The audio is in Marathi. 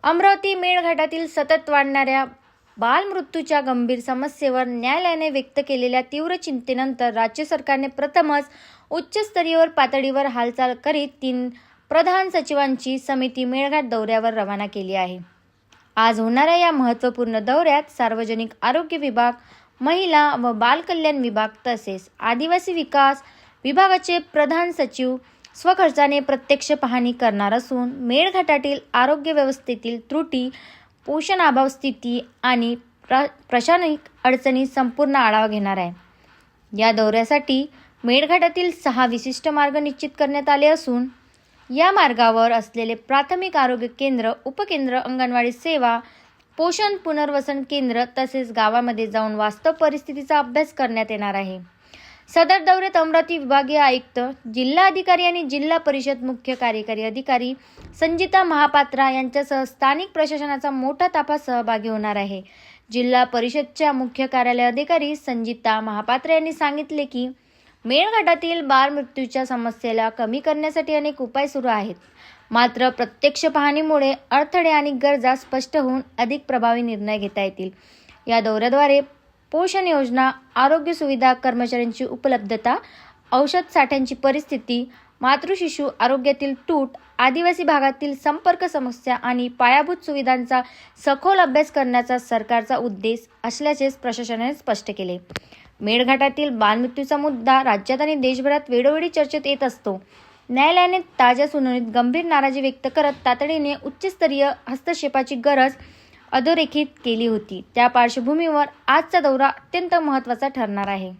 अमरावती मेळघाटातील सतत वाढणाऱ्या बालमृत्यूच्या गंभीर समस्येवर न्यायालयाने व्यक्त केलेल्या तीव्र चिंतेनंतर राज्य सरकारने प्रथमच उच्चस्तरीय पातळीवर हालचाल करीत 3 प्रधान सचिवांची समिती मेळघाट दौऱ्यावर रवाना केली आहे। आज होणाऱ्या या महत्त्वपूर्ण दौऱ्यात सार्वजनिक आरोग्य विभाग, महिला व बालकल्याण विभाग तसेच आदिवासी विकास विभागाचे प्रधान सचिव स्वखर्चाने प्रत्यक्ष पाहणी करणार असून मेळघाटातील आरोग्य व्यवस्थेतील त्रुटी, पोषणाभाव स्थिती आणि प्रशासनिक अडचणी संपूर्ण आढावा घेणार आहे। या दौऱ्यासाठी मेळघाटातील 6 विशिष्ट मार्ग निश्चित करण्यात आले असून या मार्गावर असलेले प्राथमिक आरोग्य केंद्र, उपकेंद्र, अंगणवाडी सेवा, पोषण पुनर्वसन केंद्र तसेच गावामध्ये जाऊन वास्तव परिस्थितीचा अभ्यास करण्यात येणार आहे। सदर दौऱ्यात अमरावती विभागीय आयुक्त, जिल्हा अधिकारी आणि जिल्हा परिषद मुख्य कार्यकारी अधिकारी संजिता महापात्रा यांच्यासह स्थानिक प्रशासनाचा मोठा ताफा सहभागी होणार आहे। जिल्हा परिषदच्या मुख्य कार्यालय अधिकारी संजिता महापात्रा यांनी सांगितले की मेळघाटातील बालमृत्यूच्या समस्येला कमी करण्यासाठी अनेक उपाय सुरू आहेत, मात्र प्रत्यक्ष पाहणीमुळे अडथळे आणि गरजा स्पष्ट होऊन अधिक प्रभावी निर्णय घेता येतील। या दौऱ्याद्वारे पोषण योजना, आरोग्य सुविधा, कर्मचाऱ्यांची उपलब्धता, औषध साठ्यांची परिस्थिती, मातृशिशु आरोग्यातील तूट, आदिवासी भागातील संपर्क समस्या आणि पायाभूत सुविधांचा सखोल अभ्यास करण्याचा सरकारचा उद्देश असल्याचे प्रशासनाने स्पष्ट केले। मेळघाटातील बालमृत्यूचा मुद्दा राज्यात आणि देशभरात वेळोवेळी चर्चेत येत असतो। न्यायालयाने ताज्या सुनावणीत गंभीर नाराजी व्यक्त करत तातडीने उच्चस्तरीय हस्तक्षेपाची गरज अधोरेखित केली होती। त्या पार्श्वभूमीवर आजचा दौरा अत्यंत महत्त्वाचा ठरणार आहे।